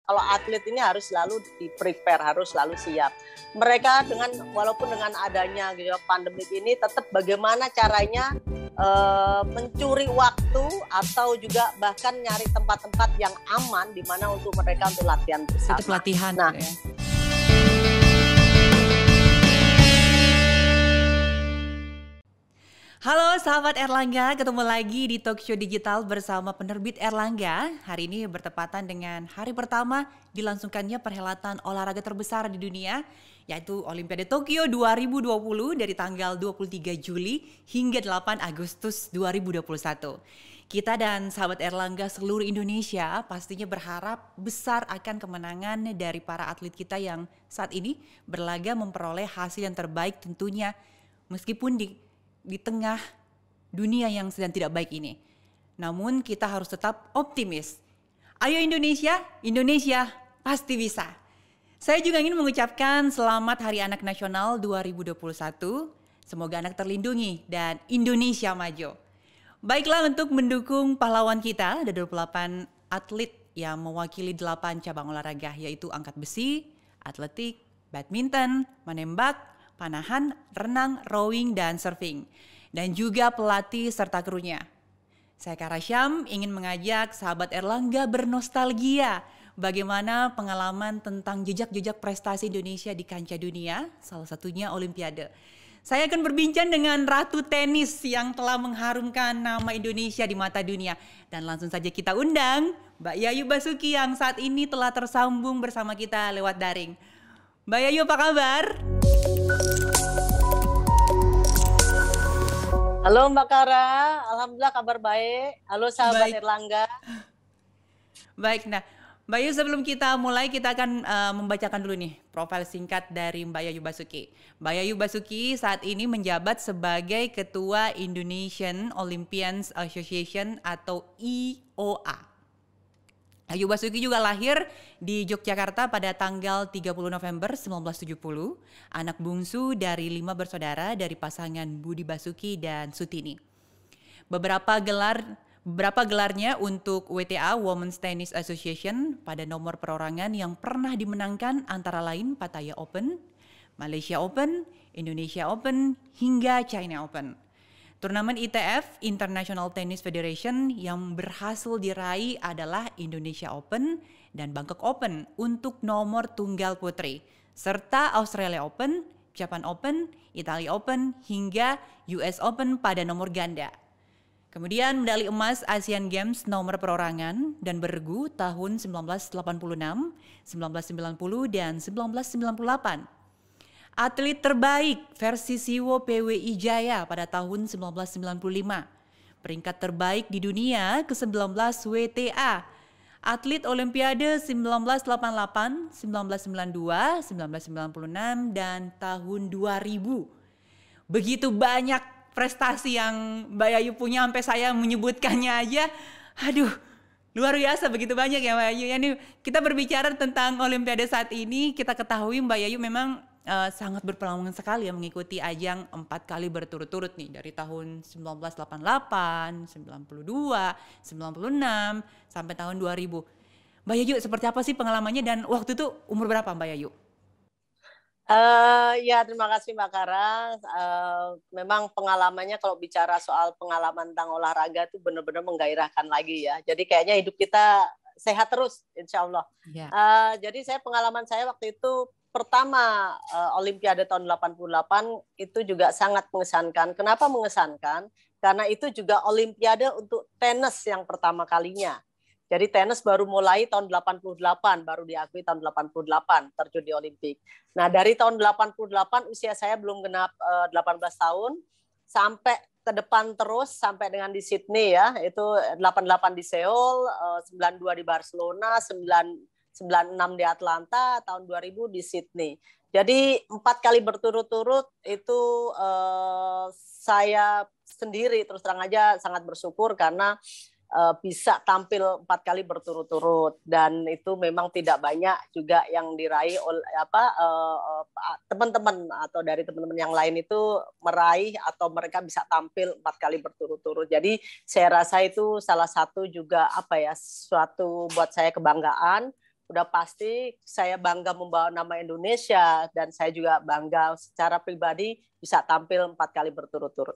kalau atlet ini harus selalu di-prepare, harus selalu siap. Mereka walaupun dengan adanya gitu, pandemik ini tetap bagaimana caranya mencuri waktu atau juga bahkan nyari tempat-tempat yang aman di mana untuk mereka untuk latihan bersama. Itu pelatihan Nah, gitu ya. Halo sahabat Erlangga, ketemu lagi di Talk Show Digital bersama penerbit Erlangga. Hari ini bertepatan dengan hari pertama dilangsungkannya perhelatan olahraga terbesar di dunia, yaitu Olimpiade Tokyo 2020 dari tanggal 23 Juli hingga 8 Agustus 2021. Kita dan sahabat Erlangga seluruh Indonesia pastinya berharap besar akan kemenangan dari para atlet kita yang saat ini berlaga memperoleh hasil yang terbaik tentunya, meskipun di tengah dunia yang sedang tidak baik ini. Namun kita harus tetap optimis. Ayo Indonesia, Indonesia pasti bisa. Saya juga ingin mengucapkan selamat Hari Anak Nasional 2021. Semoga anak terlindungi dan Indonesia maju. Baiklah, untuk mendukung pahlawan kita, ada 28 atlet yang mewakili 8 cabang olahraga, yaitu angkat besi, atletik, badminton, menembak, panahan, renang, rowing, dan surfing. Dan juga pelatih serta krunya. Saya Kara Syam ingin mengajak sahabat Erlangga bernostalgia bagaimana pengalaman tentang jejak-jejak prestasi Indonesia di kancah dunia, salah satunya Olimpiade. Saya akan berbincang dengan Ratu Tenis yang telah mengharumkan nama Indonesia di mata dunia. Dan langsung saja kita undang Mbak Yayu Basuki yang saat ini telah tersambung bersama kita lewat daring. Mbak Yayu, apa kabar? halo Mbak Kara, alhamdulillah kabar baik. Halo sahabat Baik. Erlangga. Baik, nah Mbak Yayu, sebelum kita mulai kita akan membacakan dulu nih profil singkat dari Mbak Yayu Basuki. Mbak Yayu Basuki saat ini menjabat sebagai Ketua Indonesian Olympians Association atau IOA. Yayu Basuki juga lahir di Yogyakarta pada tanggal 30 November 1970, anak bungsu dari 5 bersaudara dari pasangan Budi Basuki dan Sutini. Beberapa gelarnya untuk WTA Women's Tennis Association pada nomor perorangan yang pernah dimenangkan antara lain Pattaya Open, Malaysia Open, Indonesia Open, hingga China Open. Turnamen ITF International Tennis Federation yang berhasil diraih adalah Indonesia Open dan Bangkok Open untuk nomor tunggal putri, serta Australia Open, Japan Open, Italia Open, hingga US Open pada nomor ganda. Kemudian medali emas Asian Games nomor perorangan dan bergu tahun 1986, 1990, dan 1998. Atlet terbaik versi Siwo PWI Jaya pada tahun 1995. Peringkat terbaik di dunia ke-19 WTA. Atlet Olimpiade 1988, 1992, 1996, dan tahun 2000. Begitu banyak prestasi yang Mbak Yayu punya sampai saya menyebutkannya aja. Aduh, luar biasa, begitu banyak ya Mbak Yayu. Yani kita berbicara tentang Olimpiade saat ini, kita ketahui Mbak Yayu memang sangat berpengalaman sekali ya mengikuti ajang 4 kali berturut-turut nih dari tahun 1988, 92, 96 sampai tahun 2000. Mbak Yayu, seperti apa sih pengalamannya dan waktu itu umur berapa Mbak Yayu? Ya, terima kasih Mbak Kara. Memang pengalamannya kalau bicara soal pengalaman tentang olahraga itu benar-benar menggairahkan lagi ya. Jadi kayaknya hidup kita sehat terus, insya Allah. Ya. Jadi pengalaman saya waktu itu pertama Olimpiade tahun 88 itu juga sangat mengesankan. Kenapa mengesankan? Karena itu juga Olimpiade untuk tenis yang pertama kalinya. Jadi tenis baru mulai tahun 88, baru diakui tahun 88 terjun di Olimpik. Nah, dari tahun 88 usia saya belum genap 18 tahun sampai ke depan terus sampai dengan di Sydney ya. Itu 88 di Seoul, 92 di Barcelona, 96 di Atlanta, tahun 2000 di Sydney. Jadi 4 kali berturut-turut itu saya sendiri terus terang aja sangat bersyukur karena bisa tampil 4 kali berturut-turut dan itu memang tidak banyak juga yang diraih oleh teman-teman atau dari teman-teman yang lain itu meraih atau mereka bisa tampil 4 kali berturut-turut. Jadi saya rasa itu salah satu juga suatu buat saya kebanggaan udah pasti saya bangga membawa nama Indonesia dan saya juga bangga secara pribadi bisa tampil 4 kali berturut-turut.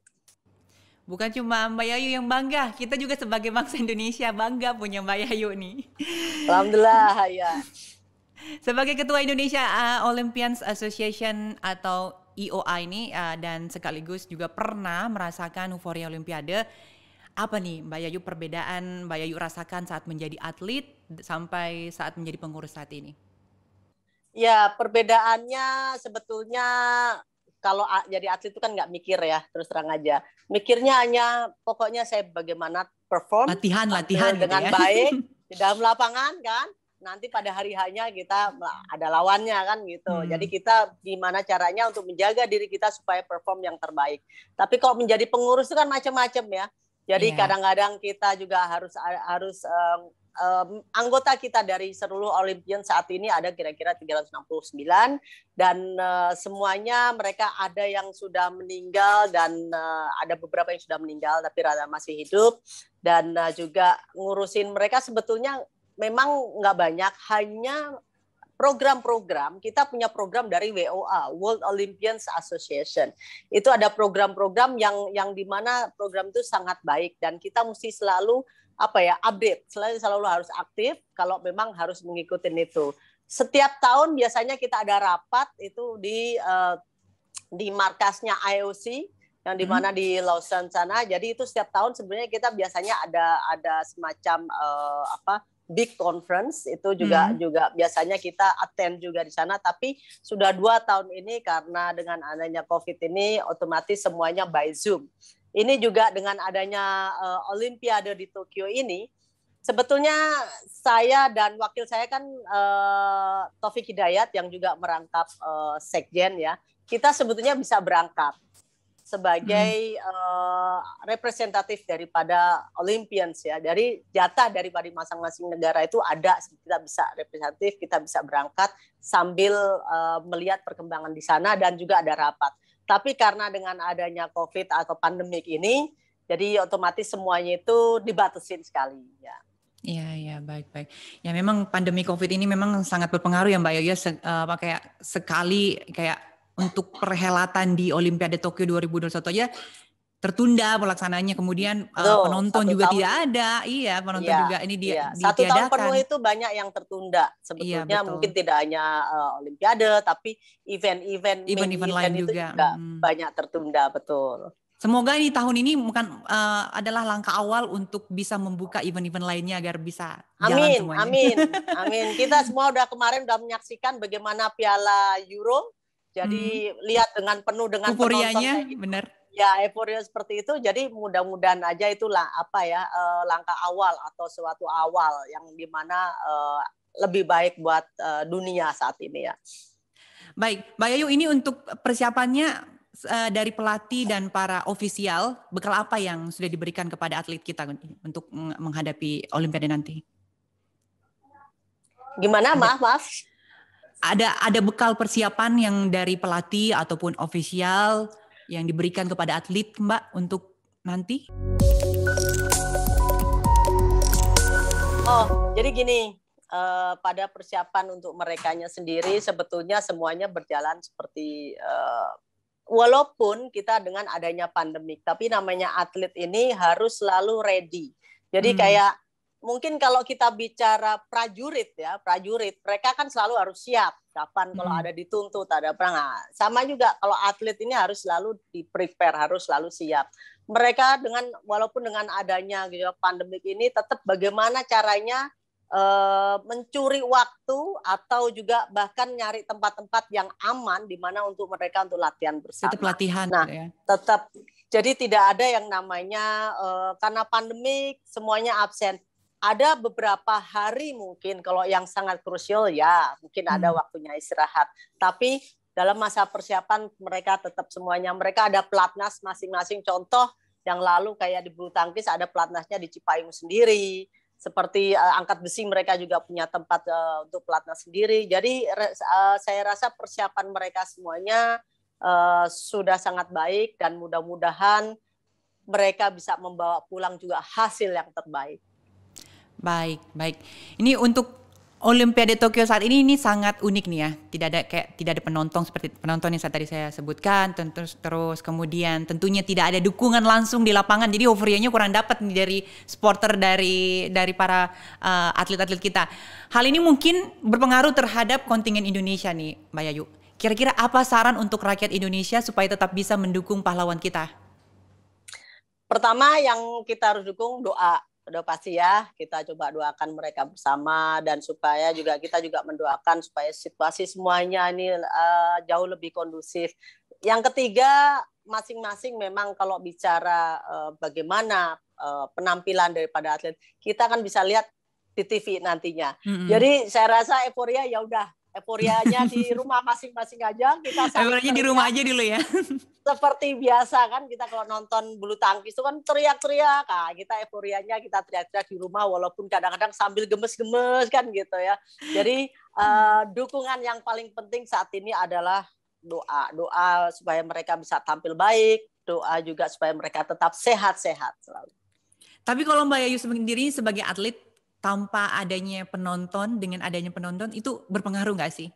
Bukan cuma Mbak Yayu yang bangga, kita juga sebagai bangsa Indonesia bangga punya Mbak Yayu nih. Alhamdulillah ya. Sebagai Ketua Indonesia Olympians Association atau IOA ini dan sekaligus juga pernah merasakan euforia Olimpiade, apa nih Mbak Yayu perbedaan Mbak Yayu rasakan saat menjadi atlet sampai saat menjadi pengurus saat ini? Ya, perbedaannya sebetulnya kalau jadi atlet itu kan nggak mikir ya, terus terang aja. Mikirnya hanya pokoknya saya bagaimana perform latihan dengan gitu ya. baik di dalam lapangan kan. Nanti pada hari hanya kita ada lawannya kan gitu. Jadi kita gimana caranya untuk menjaga diri kita supaya perform yang terbaik. Tapi kalau menjadi pengurus itu kan macam-macam ya. Jadi kadang-kadang kita juga harus anggota kita dari seluruh Olympian saat ini ada kira-kira 369 dan semuanya mereka ada yang sudah meninggal dan ada beberapa yang sudah meninggal tapi rada masih hidup dan juga ngurusin mereka sebetulnya memang nggak banyak, hanya program-program, kita punya program dari WOA, World Olympians Association. Itu ada program-program yang di mana program itu sangat baik dan kita mesti selalu update, selalu harus aktif kalau memang harus mengikuti itu. Setiap tahun biasanya kita ada rapat itu di markasnya IOC yang di mana di Lausanne sana. Jadi itu setiap tahun sebenarnya kita biasanya ada semacam big conference itu juga biasanya kita attend juga di sana, tapi sudah 2 tahun ini karena dengan adanya COVID ini otomatis semuanya by Zoom. Ini juga dengan adanya Olimpiade di Tokyo ini, sebetulnya saya dan wakil saya kan Taufik Hidayat yang juga merangkap sekjen ya, kita sebetulnya bisa berangkat sebagai representatif daripada Olympians ya, dari jatah daripada masing-masing negara itu ada, kita bisa representatif, kita bisa berangkat sambil melihat perkembangan di sana dan juga ada rapat. Tapi karena dengan adanya COVID atau pandemik ini, jadi otomatis semuanya itu dibatasin sekali ya. Iya, baik. Ya memang pandemi COVID ini memang sangat berpengaruh ya Mbak Yoyo, kayak sekali kayak untuk perhelatan di Olimpiade Tokyo 2021 aja tertunda pelaksanaannya, kemudian penonton juga tidak ada. Iya, penonton juga ini ditiadakan. 1 tahun penuh itu banyak yang tertunda. Sebetulnya mungkin tidak hanya Olimpiade, tapi event-event lain itu juga banyak tertunda, betul. Semoga ini tahun ini bukan adalah langkah awal untuk bisa membuka event-event lainnya agar bisa jalan semuanya. Amin. Kita semua kemarin udah menyaksikan bagaimana Piala Euro. Jadi lihat dengan penuh dengan euforianya, penonton gitu. Benar. Ya, euforia seperti itu. Jadi mudah-mudahan aja itulah langkah awal atau suatu awal yang dimana lebih baik buat dunia saat ini ya. Baik, Mbak Yayu, ini untuk persiapannya dari pelatih dan para ofisial, bekal apa yang sudah diberikan kepada atlet kita untuk menghadapi Olimpiade nanti? Gimana? Maaf. Ada bekal persiapan yang dari pelatih ataupun ofisial yang diberikan kepada atlet, Mbak, untuk nanti? Jadi gini, pada persiapan untuk merekanya sendiri sebetulnya semuanya berjalan seperti walaupun kita dengan adanya pandemik, tapi namanya atlet ini harus selalu ready. Jadi kayak mungkin kalau kita bicara prajurit, mereka kan selalu harus siap. Kapan kalau ada dituntut, ada perang. Sama juga kalau atlet ini harus selalu di-prepare, harus selalu siap. Mereka walaupun dengan adanya pandemik ini, tetap bagaimana caranya mencuri waktu atau juga bahkan nyari tempat-tempat yang aman di mana untuk mereka untuk latihan bersama. Tetap latihan. Tetap. Jadi tidak ada yang namanya karena pandemik semuanya absen. Ada beberapa hari mungkin kalau yang sangat krusial ya mungkin ada waktunya istirahat. Tapi dalam masa persiapan mereka tetap semuanya. Mereka ada pelatnas masing-masing. Contoh yang lalu kayak di bulu tangkis ada pelatnasnya di Cipayung sendiri. Seperti angkat besi mereka juga punya tempat untuk pelatnas sendiri. Jadi saya rasa persiapan mereka semuanya sudah sangat baik dan mudah-mudahan mereka bisa membawa pulang juga hasil yang terbaik. Baik. Ini untuk Olimpiade Tokyo saat ini sangat unik nih ya. Tidak ada penonton seperti penonton yang tadi saya sebutkan. Terus kemudian tentunya tidak ada dukungan langsung di lapangan. Jadi euforianya kurang dapat nih dari supporter dari para atlet-atlet kita. Hal ini mungkin berpengaruh terhadap kontingen Indonesia nih, Mbak Yayu. Kira-kira apa saran untuk rakyat Indonesia supaya tetap bisa mendukung pahlawan kita? Pertama yang kita harus dukung doa. Udah pasti ya, kita coba doakan mereka bersama dan supaya kita juga mendoakan supaya situasi semuanya ini jauh lebih kondusif. Yang ketiga, masing-masing memang kalau bicara bagaimana penampilan daripada atlet, kita kan bisa lihat di TV nantinya. Jadi saya rasa euforia ya udah, euforianya di rumah masing-masing aja. Kita euforianya di rumah aja dulu ya. Seperti biasa kan kita kalau nonton bulu tangkis itu kan teriak-teriak, kita euforianya kita teriak-teriak di rumah walaupun kadang-kadang sambil gemes-gemes kan gitu ya. Jadi dukungan yang paling penting saat ini adalah doa supaya mereka bisa tampil baik, doa juga supaya mereka tetap sehat-sehat selalu. Tapi kalau Mbak Yayu sendiri sebagai atlet tanpa adanya penonton dengan adanya penonton itu berpengaruh nggak sih?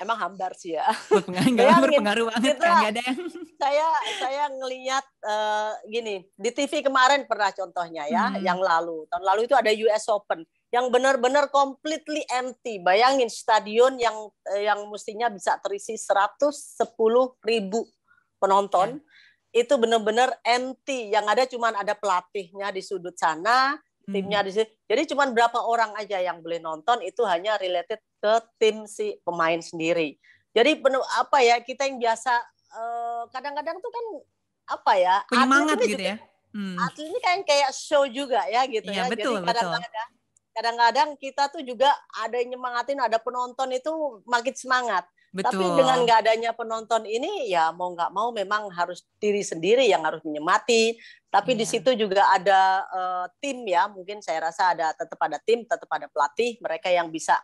Emang hambar sih ya. Berpengaruh banget kan, nggak ada yang. Saya ngelihat gini di TV kemarin pernah contohnya ya, yang tahun lalu itu ada US Open yang benar-benar completely empty. Bayangin stadion yang mestinya bisa terisi 110.000 penonton, itu benar-benar empty. Yang ada cuman ada pelatihnya di sudut sana, timnya di sini. Jadi cuma berapa orang aja yang boleh nonton, itu hanya related ke tim si pemain sendiri. Jadi kita yang biasa kadang-kadang tuh kan penyemangat gitu ya. Atlet ini kan kayak show juga ya gitu ya. Betul, jadi kadang-kadang kita tuh juga ada yang nyemangatin, ada penonton itu makin semangat. Betul. Tapi dengan nggak adanya penonton ini ya mau nggak mau memang harus diri sendiri yang harus menyemati. Tapi di situ juga ada tim ya, mungkin saya rasa tetap ada tim, tetap ada pelatih, mereka yang bisa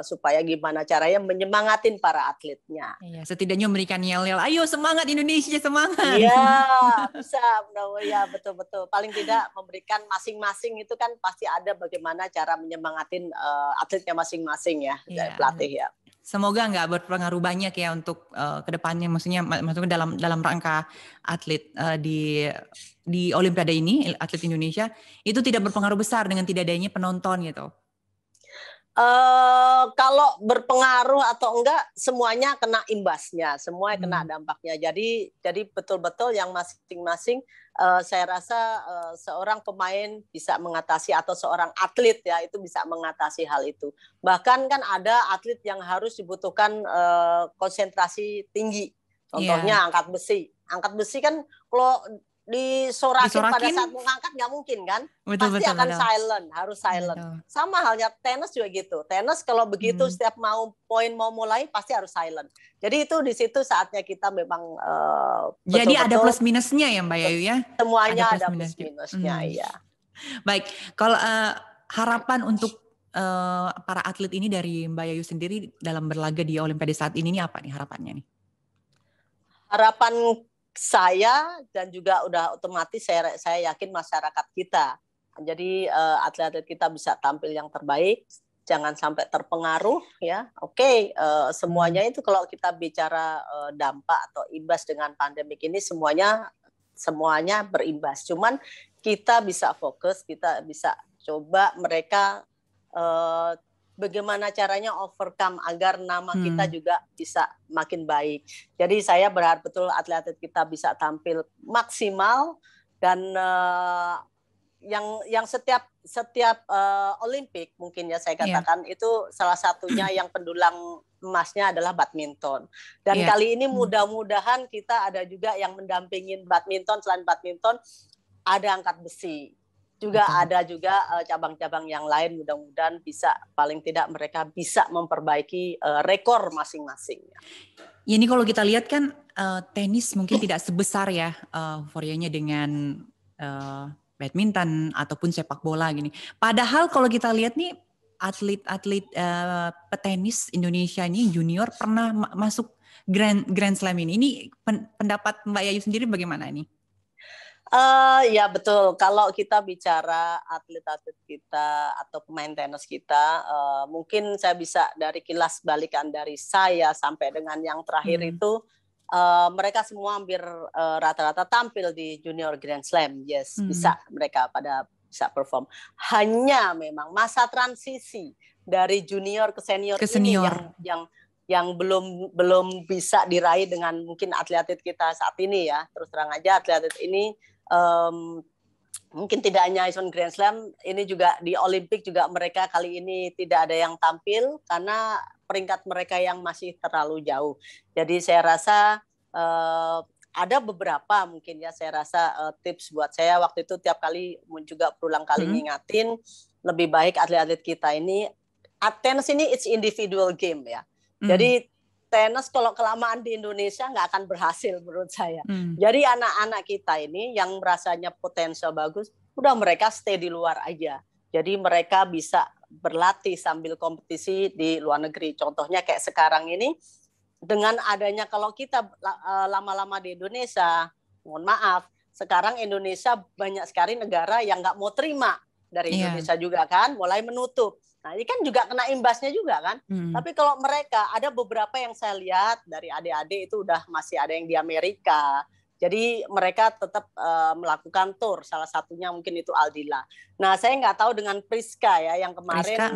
supaya gimana caranya menyemangatin para atletnya. Iya, setidaknya memberikan yel-yel, ayo semangat Indonesia, semangat. Iya, bisa, ya betul-betul. Paling tidak memberikan masing-masing itu kan pasti ada bagaimana cara menyemangatin atletnya masing-masing ya, dari pelatih ya. Semoga nggak berpengaruh banyak ya untuk kedepannya, maksudnya dalam rangka atlet di Olimpiade ini, atlet Indonesia itu tidak berpengaruh besar dengan tidak adanya penonton gitu. Kalau berpengaruh atau enggak, semuanya kena imbasnya, semua kena dampaknya. Jadi betul-betul yang masing-masing saya rasa seorang pemain bisa mengatasi atau seorang atlet ya itu bisa mengatasi hal itu. Bahkan kan ada atlet yang harus dibutuhkan konsentrasi tinggi. Contohnya angkat besi. Angkat besi kan kalau disorakin pada saat mau ngangkat nggak mungkin kan, pasti akan silent, harus silent. Sama halnya tenis juga gitu. Tenis kalau begitu setiap mau mulai pasti harus silent. Jadi itu di situ saatnya kita memang jadi ada plus minusnya ya Mbak Yayu ya. Semuanya ada plus minusnya ya. Baik, kalau harapan untuk para atlet ini dari Mbak Yayu sendiri dalam berlaga di Olimpiade saat ini apa nih harapannya nih? Harapan saya dan juga udah otomatis saya yakin masyarakat kita. Jadi atlet-atlet kita bisa tampil yang terbaik, jangan sampai terpengaruh ya. Semuanya itu kalau kita bicara dampak atau imbas dengan pandemik ini semuanya berimbas. Cuman kita bisa fokus, kita bisa coba mereka bagaimana caranya overcome agar nama kita juga bisa makin baik. Jadi saya berharap betul atlet-atlet kita bisa tampil maksimal dan yang setiap Olimpik mungkin ya saya katakan itu salah satunya yang pendulang emasnya adalah badminton. Dan kali ini mudah-mudahan kita ada juga yang mendampingin badminton, selain badminton ada angkat besi. Juga ada juga cabang-cabang yang lain, mudah-mudahan bisa paling tidak mereka bisa memperbaiki rekor masing-masing. Ya, ini kalau kita lihat kan tenis mungkin tidak sebesar ya euforianya dengan badminton ataupun sepak bola gini. Padahal kalau kita lihat nih atlet-atlet petenis Indonesia ini junior pernah masuk Grand Slam ini. Ini pendapat Mbak Yayu sendiri bagaimana nih? Ya betul. Kalau kita bicara atlet-atlet kita atau pemain tenis kita, mungkin saya bisa dari kilas balikan dari saya sampai dengan yang terakhir itu, mereka semua hampir rata-rata tampil di Junior Grand Slam. Yes, bisa mereka pada bisa perform. Hanya memang masa transisi dari junior ke senior ini yang belum bisa diraih dengan mungkin atlet-atlet kita saat ini ya. Terus terang aja atlet-atlet ini mungkin tidak hanya Asian Grand Slam, ini juga di Olimpik juga mereka kali ini tidak ada yang tampil karena peringkat mereka yang masih terlalu jauh. Jadi saya rasa ada beberapa mungkin ya, saya rasa tips buat saya waktu itu tiap kali juga berulang kali ngingatin, lebih baik atlet-atlet kita ini, tenis ini it's individual game ya. Jadi tenis kalau kelamaan di Indonesia nggak akan berhasil menurut saya. Jadi anak-anak kita ini yang merasanya potensial bagus, udah mereka stay di luar aja. Jadi mereka bisa berlatih sambil kompetisi di luar negeri. Contohnya kayak sekarang ini, dengan adanya kalau kita lama-lama di Indonesia, mohon maaf, sekarang Indonesia banyak sekali negara yang nggak mau terima dari Indonesia juga kan, mulai menutup. Nah ini kan juga kena imbasnya juga kan. Tapi kalau mereka, ada beberapa yang saya lihat dari adik-adik itu udah masih ada yang di Amerika. Jadi mereka tetap melakukan tour. Salah satunya mungkin itu Aldila. Nah saya nggak tahu dengan Priska ya yang kemarin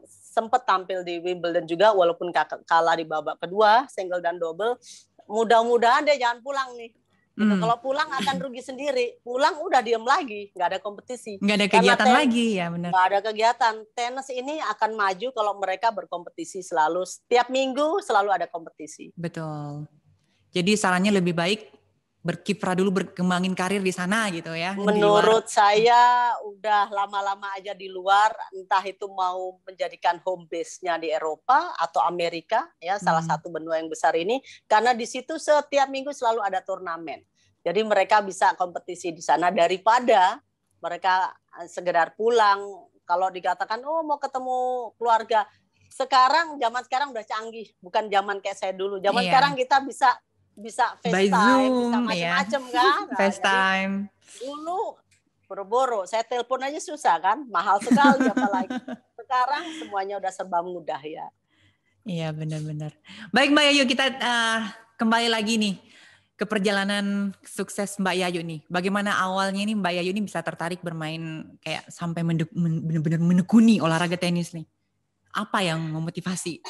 sempat tampil di Wimbledon juga walaupun kalah di babak kedua single dan double. Mudah-mudahan dia jangan pulang nih. Gitu. Kalau pulang akan rugi sendiri. Pulang udah diem lagi, nggak ada kompetisi. Nggak ada kegiatan lagi ya benar. Nggak ada kegiatan. Tenis ini akan maju kalau mereka berkompetisi selalu. Setiap minggu selalu ada kompetisi. Betul. Jadi sarannya lebih baik berkiprah dulu, berkembangin karir di sana gitu ya. Menurut saya udah lama-lama aja di luar, entah itu mau menjadikan home base-nya di Eropa atau Amerika, ya salah satu benua yang besar ini, karena di situ setiap minggu selalu ada turnamen. Jadi mereka bisa kompetisi di sana daripada mereka sekedar pulang. Kalau dikatakan, oh mau ketemu keluarga, zaman sekarang udah canggih, bukan zaman kayak saya dulu. Zaman sekarang kita bisa FaceTime, bisa macam-macam kan. Nah, FaceTime. Dulu boro-boro, saya telepon aja susah kan, mahal sekali apalagi. Sekarang semuanya udah serba mudah ya. Iya benar-benar. Baik Mbak Yayu, kita kembali lagi nih ke perjalanan sukses Mbak Yayu nih. Bagaimana awalnya nih Mbak Yayu nih bisa tertarik bermain kayak sampai benar-benar menekuni olahraga tenis nih? Apa yang memotivasi?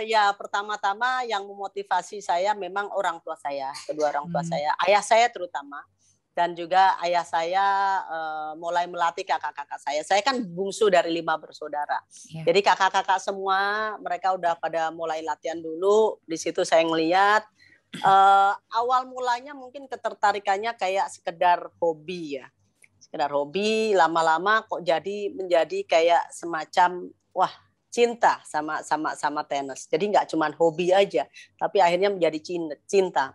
Ya pertama-tama yang memotivasi saya memang orang tua saya, kedua orang tua saya, ayah saya terutama, dan juga ayah saya mulai melatih kakak-kakak saya. Saya kan bungsu dari 5 bersaudara, jadi kakak-kakak semua mereka udah pada mulai latihan dulu. Di situ saya ngelihat awal mulanya mungkin ketertarikannya kayak sekedar hobi ya, sekedar hobi. Lama-lama kok menjadi kayak semacam cinta sama tenis. Jadi nggak cuma hobi aja, tapi akhirnya menjadi cinta.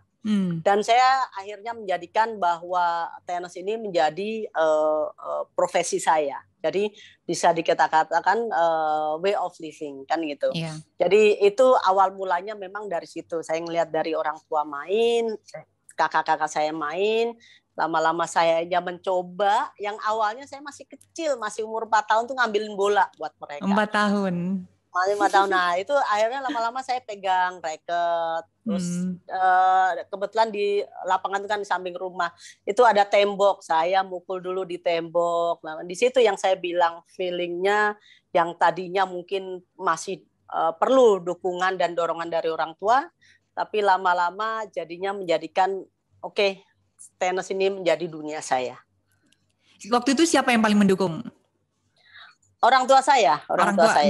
Dan saya akhirnya menjadikan bahwa tenis ini menjadi profesi saya. Jadi bisa dikatakan way of living kan gitu. Jadi itu awal mulanya memang dari situ. Saya ngelihat dari orang tua main, kakak-kakak saya main. Lama-lama saya aja mencoba, yang awalnya saya masih kecil, masih umur 4 tahun tuh ngambilin bola buat mereka. 4 tahun? 5 tahun, nah itu akhirnya lama-lama saya pegang racket, terus kebetulan di lapangan itu kan di samping rumah, itu ada tembok, saya mukul dulu di tembok. Nah, di situ yang saya bilang feelingnya yang tadinya mungkin masih perlu dukungan dan dorongan dari orang tua, tapi lama-lama jadinya menjadikan tenis ini menjadi dunia saya. Waktu itu siapa yang paling mendukung? Orang tua saya,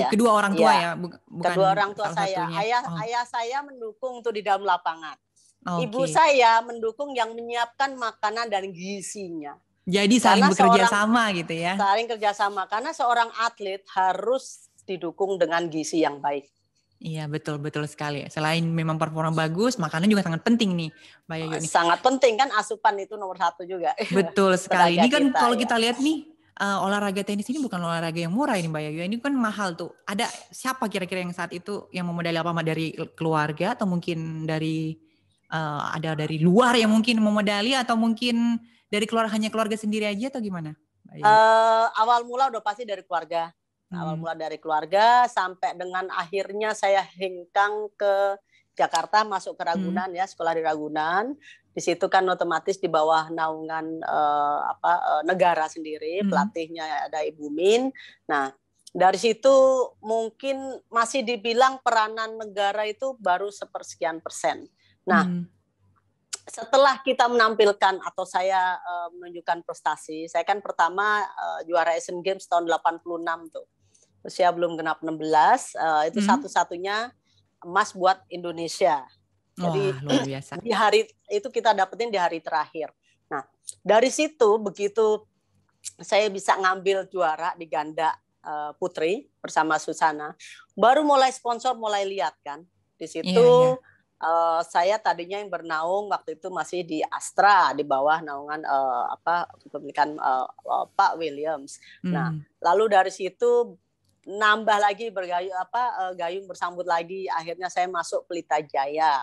kedua orang tua ya, bukan kedua orang tua saya. Ayah saya mendukung tuh di dalam lapangan. Ibu saya mendukung yang menyiapkan makanan dan gizinya. Jadi saling bekerja sama gitu ya. Saling kerjasama, karena seorang atlet harus didukung dengan gizi yang baik. Iya betul sekali. Selain memang performa bagus, makanan juga sangat penting nih, Mbak Yayu. Sangat penting kan, asupan itu nomor 1 juga. Betul sekali. Ini kan kalau kita lihat nih, olahraga tenis ini bukan olahraga yang murah ini Mbak Yayu. Ini kan mahal tuh. Ada siapa kira-kira yang saat itu yang memodali, apa dari keluarga atau mungkin dari ada dari luar yang mungkin mau medali atau mungkin dari hanya keluarga sendiri aja atau gimana? Awal mula udah pasti dari keluarga. Awal mula dari keluarga sampai dengan akhirnya saya hengkang ke Jakarta, masuk ke Ragunan ya, sekolah di Ragunan. Di situ kan otomatis di bawah naungan negara sendiri, pelatihnya ada Ibu Min. Nah, dari situ mungkin masih dibilang peranan negara itu baru sepersekian persen. Nah, setelah kita menampilkan atau saya menunjukkan prestasi, saya kan pertama juara Asian Games tahun 86 tuh. Usia belum genap 16, itu satu-satunya emas buat Indonesia. Jadi luar biasa. Di hari itu kita dapetin di hari terakhir. Nah, dari situ begitu saya bisa ngambil juara di ganda putri bersama Susana, baru mulai sponsor mulai lihat kan. Di situ saya tadinya yang bernaung waktu itu masih di Astra di bawah naungan kepemilikan Pak Williams. Nah, lalu dari situ nambah lagi gayung bersambut lagi, akhirnya saya masuk Pelita Jaya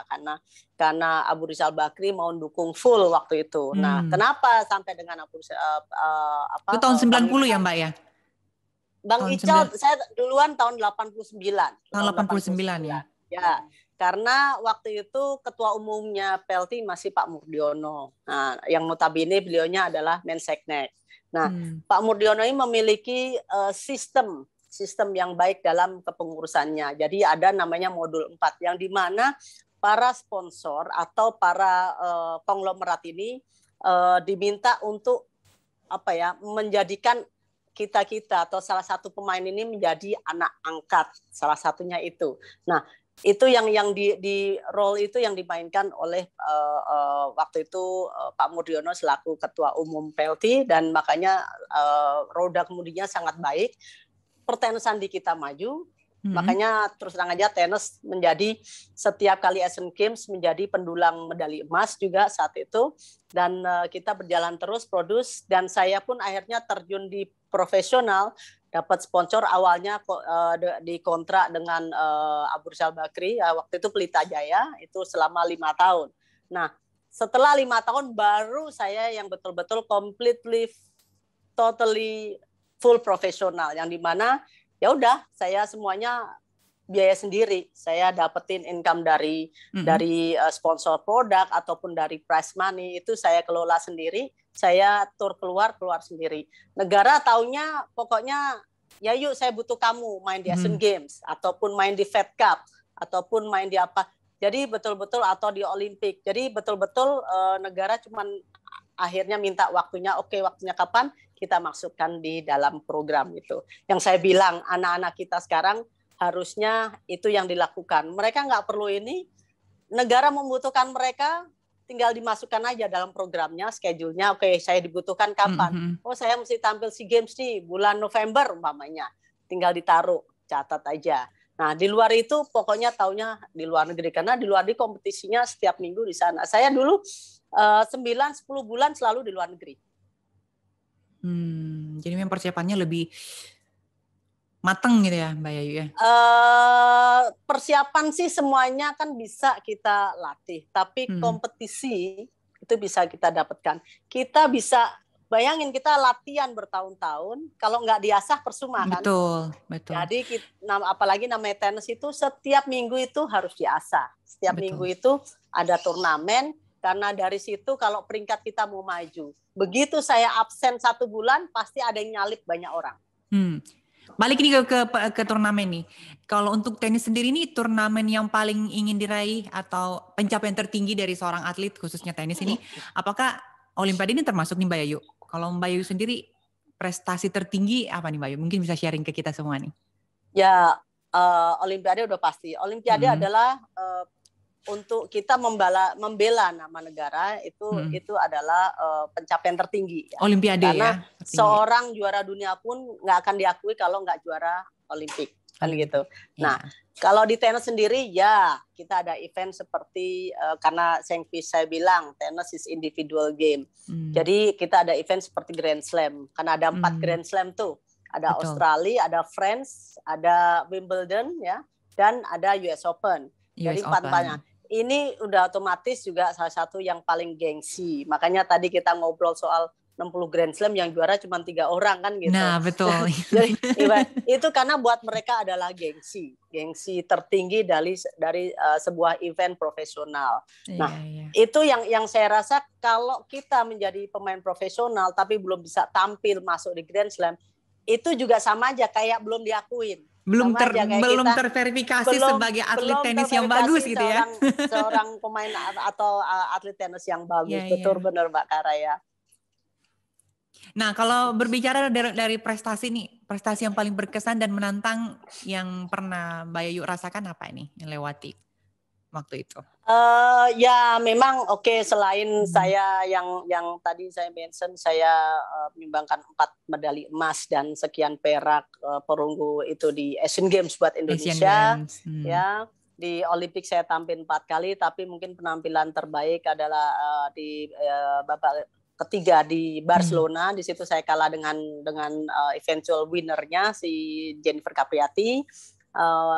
karena Abu Rizal Bakri mau dukung full waktu itu. Nah, kenapa sampai dengan Abu Rizal itu tahun 90 ya Mbak ya? Bang Ical, saya duluan tahun 89. Tahun 89 ya? Ya, karena waktu itu ketua umumnya PLT masih Pak Murdiono. Nah, yang notabene beliaunya adalah Menseknek. Nah, Pak Murdiono ini memiliki sistem yang baik dalam kepengurusannya. Jadi ada namanya modul 4 yang di mana para sponsor atau para konglomerat ini diminta untuk menjadikan kita atau salah satu pemain ini menjadi anak angkat, salah satunya itu. Nah, itu yang di role itu yang dimainkan oleh waktu itu Pak Murdiono selaku ketua umum PLT, dan makanya roda kemudinya sangat baik. Pertenesan di kita maju, makanya terus terang aja tenis menjadi setiap kali Asian Games menjadi pendulang medali emas juga saat itu, dan kita berjalan terus produce, dan saya pun akhirnya terjun di profesional, dapat sponsor awalnya dikontrak dengan Abu Rizal Bakri, waktu itu Pelita Jaya, itu selama 5 tahun. Nah, setelah 5 tahun baru saya yang betul-betul completely, totally full profesional, yang dimana ya udah saya semuanya biaya sendiri. Saya dapetin income dari sponsor produk ataupun dari prize money, itu saya kelola sendiri. Saya tur keluar sendiri. Negara taunya pokoknya ya yuk saya butuh kamu main di Asian Games ataupun main di Fed Cup ataupun main di apa. Jadi betul-betul atau di Olimpik. Jadi betul-betul negara cuman akhirnya minta waktunya, oke, waktunya kapan kita masukkan di dalam program itu. Yang saya bilang anak-anak kita sekarang harusnya itu yang dilakukan. Mereka nggak perlu ini, negara membutuhkan mereka, tinggal dimasukkan aja dalam programnya, schedule-nya. Oke, saya dibutuhkan kapan? Oh, saya mesti tampil SEA Games di bulan November umpamanya. Tinggal ditaruh, catat aja. Nah, di luar itu pokoknya taunya di luar negeri, karena di luar negeri kompetisinya setiap minggu di sana. Saya dulu 9-10 bulan selalu di luar negeri. Jadi memang persiapannya lebih matang gitu ya Mbak Yayu ya? Persiapan sih semuanya kan bisa kita latih, tapi kompetisi itu bisa kita dapatkan. Kita bisa bayangin kita latihan bertahun-tahun, kalau nggak diasah percuma kan? Betul. Jadi apalagi namanya tenis itu setiap minggu itu harus diasah. Setiap minggu itu ada turnamen, karena dari situ kalau peringkat kita mau maju. Begitu saya absen 1 bulan, pasti ada yang nyalip banyak orang. Balik ini ke turnamen nih. Kalau untuk tenis sendiri nih, turnamen yang paling ingin diraih atau pencapaian tertinggi dari seorang atlet khususnya tenis ini, apakah Olimpiade ini termasuk nih Mbak Yayu? Kalau Mbak Yayu sendiri prestasi tertinggi apa nih Mbak Yayu? Mungkin bisa sharing ke kita semua nih. Ya, Olimpiade udah pasti. Olimpiade adalah untuk kita membela nama negara, itu adalah pencapaian tertinggi. Ya. Olimpiade. Karena seorang juara dunia pun nggak akan diakui kalau nggak juara Olimpik, kan gitu. Nah, kalau di tenis sendiri ya kita ada event seperti karena saya bilang tenis is individual game. Jadi kita ada event seperti Grand Slam, karena ada 4 Grand Slam tuh. Ada Australia, ada France, ada Wimbledon ya, dan ada US Open. Jadi 4-4-nya. ini udah otomatis juga salah satu yang paling gengsi. Makanya tadi kita ngobrol soal 60 Grand Slam yang juara cuma 3 orang kan gitu. Nah, betul. Jadi itu karena buat mereka adalah gengsi tertinggi dari sebuah event profesional. Nah, itu yang saya rasa kalau kita menjadi pemain profesional tapi belum bisa tampil masuk di Grand Slam, itu juga sama aja kayak belum diakuin. Belum terverifikasi sebagai atlet tenis yang bagus gitu ya. Seorang pemain atau atlet tenis yang bagus. Betul benar Mbak Kara ya. Nah, kalau berbicara dari prestasi nih, prestasi yang paling berkesan dan menantang yang pernah Mbak Yayu rasakan apa ini yang lewati waktu itu? Ya memang selain saya yang tadi saya mention, saya menyumbangkan 4 medali emas dan sekian perak perunggu itu di Asian Games buat Indonesia. Ya, di Olimpik saya tampil 4 kali, tapi mungkin penampilan terbaik adalah di babak ketiga di Barcelona. Di situ saya kalah dengan eventual winnernya si Jennifer Capriati.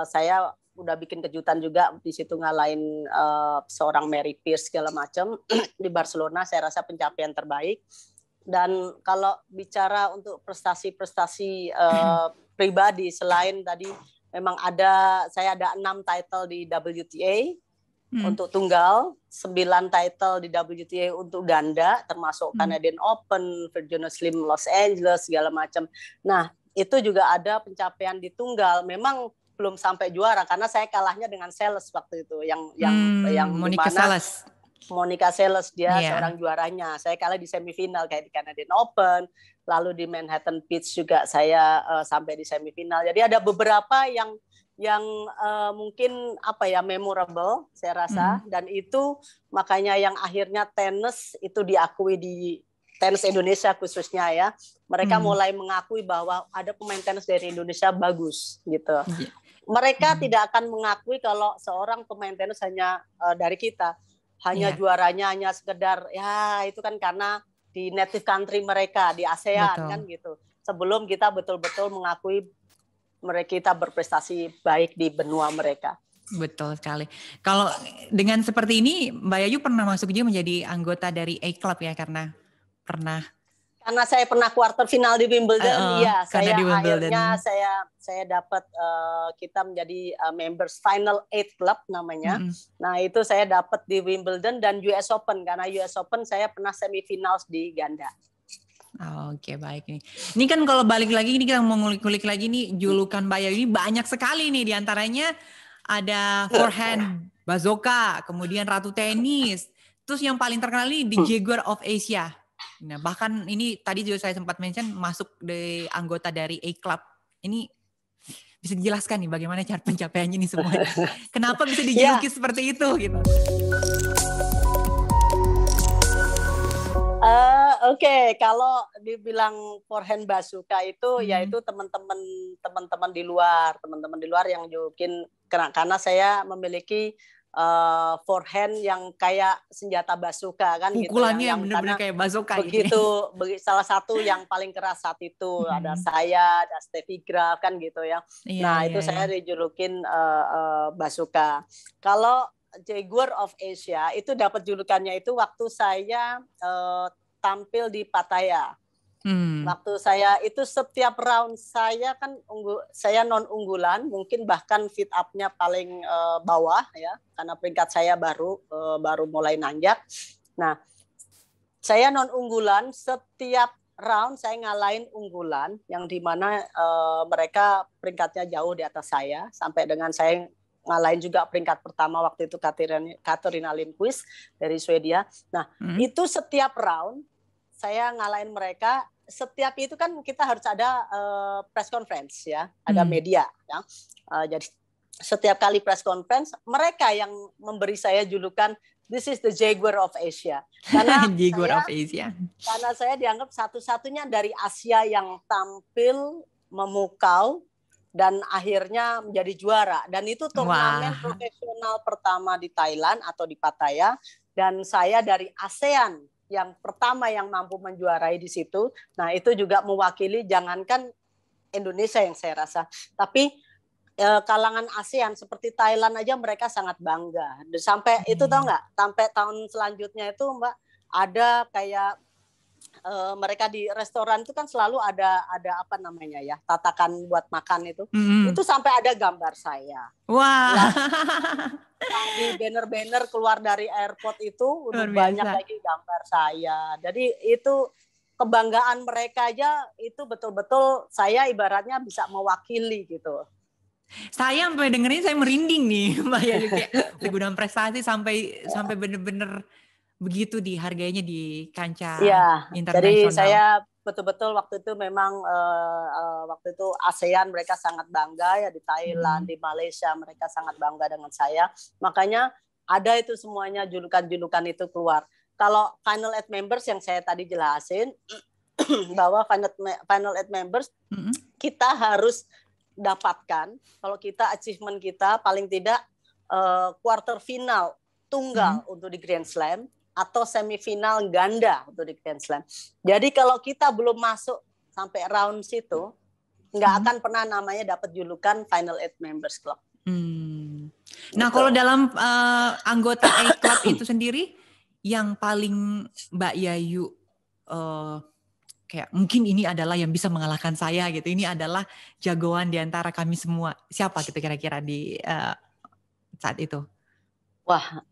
Saya udah bikin kejutan juga di situ ngalahin seorang Mary Pierce segala macam di Barcelona. Saya rasa pencapaian terbaik. Dan kalau bicara untuk prestasi-prestasi pribadi, selain tadi memang saya ada 6 title di WTA untuk tunggal, 9 title di WTA untuk ganda, termasuk Canadian Open, Virginia Slim Los Angeles segala macam. Nah, itu juga ada pencapaian di tunggal. Memang belum sampai juara karena saya kalahnya dengan Seles waktu itu, yang Monica Seles. Monica Seles dia seorang juaranya. Saya kalah di semifinal kayak di Canadian Open, lalu di Manhattan Beach juga saya sampai di semifinal. Jadi ada beberapa yang mungkin memorable saya rasa, dan itu makanya yang akhirnya tenis itu diakui di tenis Indonesia khususnya ya. Mereka mulai mengakui bahwa ada pemain tenis dari Indonesia bagus gitu. Mereka tidak akan mengakui kalau seorang pemain tenis hanya dari kita, hanya juaranya hanya sekedar ya itu kan karena di native country mereka di ASEAN kan gitu. Sebelum kita betul-betul mengakui kita berprestasi baik di benua mereka. Betul sekali. Kalau dengan seperti ini, Mbak Yayu pernah masuk juga menjadi anggota dari A Club ya, karena saya pernah quarter final di Wimbledon. Akhirnya saya dapat kita menjadi members final 8 club namanya. Nah itu saya dapat di Wimbledon dan US Open, karena US Open saya pernah semifinal di ganda. Oke, baik nih. Ini kan kalau balik lagi, ini kita mau ngulik-ngulik lagi nih, julukan Mbak Yayu ini banyak sekali nih, diantaranya ada forehand Bazooka, kemudian Ratu Tenis, terus yang paling terkenal ini The Jaguar of Asia. Nah, bahkan ini tadi juga saya sempat mention masuk di anggota dari A Club. Ini bisa dijelaskan nih bagaimana cara pencapaiannya ini semuanya. Kenapa bisa dijuluki seperti itu gitu? Kalau dibilang forehand bazooka itu yaitu teman-teman di luar yang julukin, karena saya memiliki forehand yang kayak senjata bazooka kan. Pukulannya gitu, yang benar-benar kayak bazooka begitu, gitu. Salah satu yang paling keras saat itu ada saya, ada Steffi Graf kan gitu ya. Saya dijulukin bazooka. Kalau Jaguar of Asia itu dapat julukannya itu waktu saya tampil di Pattaya. Waktu saya itu setiap round saya kan saya non unggulan, mungkin bahkan fit up-nya paling bawah ya, karena peringkat saya baru mulai nanjak. Nah, saya non unggulan, setiap round saya ngalahin unggulan yang dimana mereka peringkatnya jauh di atas saya, sampai dengan saya ngalahin juga peringkat pertama waktu itu Katarina Lindqvist dari Swedia. Nah, itu setiap round saya ngalahin mereka. Setiap itu kan kita harus ada press conference ya, ada media ya. Jadi setiap kali press conference mereka yang memberi saya julukan this is the Jaguar of Asia. Karena karena saya dianggap satu-satunya dari Asia yang tampil memukau dan akhirnya menjadi juara. Dan itu turnamen profesional pertama di Thailand atau di Pattaya, dan saya dari ASEAN yang pertama yang mampu menjuarai di situ. Nah, itu juga mewakili jangankan Indonesia yang saya rasa, tapi kalangan ASEAN seperti Thailand aja mereka sangat bangga. Sampai itu tahu nggak? Sampai tahun selanjutnya itu Mbak ada kayak mereka di restoran itu kan selalu ada apa namanya ya, tatakan buat makan itu sampai ada gambar saya. Wah. Di banner-banner keluar dari airport itu udah Luar banyak biasa. lagi gambar saya. Jadi itu kebanggaan mereka aja itu betul-betul saya ibaratnya bisa mewakili gitu. Saya sampai dengerin saya merinding nih Mbak Yayu, kayak segudang prestasi sampai bener-bener begitu dihargainya di kancah Iya, jadi internasional. saya betul-betul waktu itu memang waktu itu ASEAN mereka sangat bangga ya, di Thailand, di Malaysia mereka sangat bangga dengan saya. Makanya ada itu semuanya julukan-julukan itu keluar. Kalau Final Eight members yang saya tadi jelasin bahwa Final Eight members kita harus dapatkan kalau kita achievement kita paling tidak quarter final tunggal untuk di Grand Slam atau semifinal ganda untuk di Grand Slam. Jadi kalau kita belum masuk sampai round situ, nggak akan pernah namanya dapat julukan Final Eight Members Club. Nah, gitu. kalau dalam anggota A Club itu sendiri, yang paling Mbak Yayu kayak mungkin ini adalah yang bisa mengalahkan saya gitu. Ini adalah jagoan di antara kami semua. Siapa gitu kira-kira di saat itu? Wah,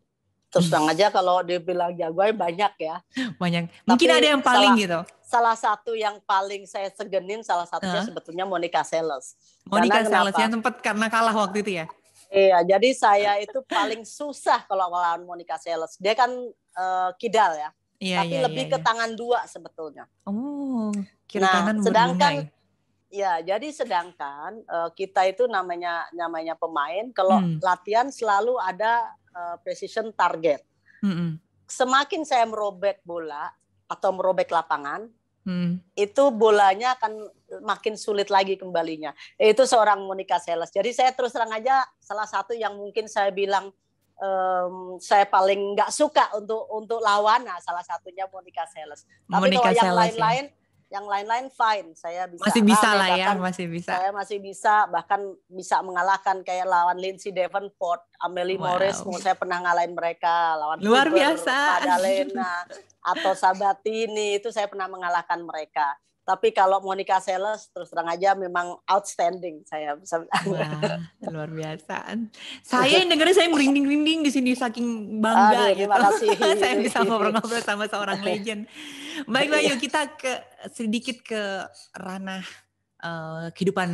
terus terang aja kalau dibilang jagoan banyak ya. Banyak. Mungkin tapi ada yang paling gitu. Salah satu yang paling saya segenin salah satunya sebetulnya Monica Seles. Monica Seles yang sempat karena kalah waktu itu ya. Iya, jadi saya itu paling susah kalau lawan Monica Seles. Dia kan kidal ya. Iya, tapi lebih ke tangan dua sebetulnya. Oh, kiri nah, kanan sedangkan ya, jadi sedangkan kita itu namanya pemain kalau latihan selalu ada precision target. Semakin saya merobek bola atau merobek lapangan, itu bolanya akan makin sulit lagi kembalinya. Itu seorang Monica Seles. Jadi saya terus terang aja salah satu yang mungkin saya bilang saya paling nggak suka untuk lawan, nah salah satunya Monica Seles. Tapi Monica kalau Seles, yang lain-lain fine, saya bisa masih bisa rame, lah ya, masih bisa. Saya masih bisa, bahkan bisa mengalahkan kayak lawan Lindsay Davenport, Amelie Morris, saya pernah ngalahin mereka, lawan luar Huber, biasa, Madalena atau Sabatini, itu saya pernah mengalahkan mereka. Tapi kalau Monica Seles terus terang aja memang outstanding, saya bisa. Wah, luar biasa. Saya yang dengerin saya merinding-rinding di sini saking bangga. Terima kasih. Saya bisa ngobrol-ngobrol sama seorang legend. Baiklah, yuk kita sedikit ke ranah kehidupan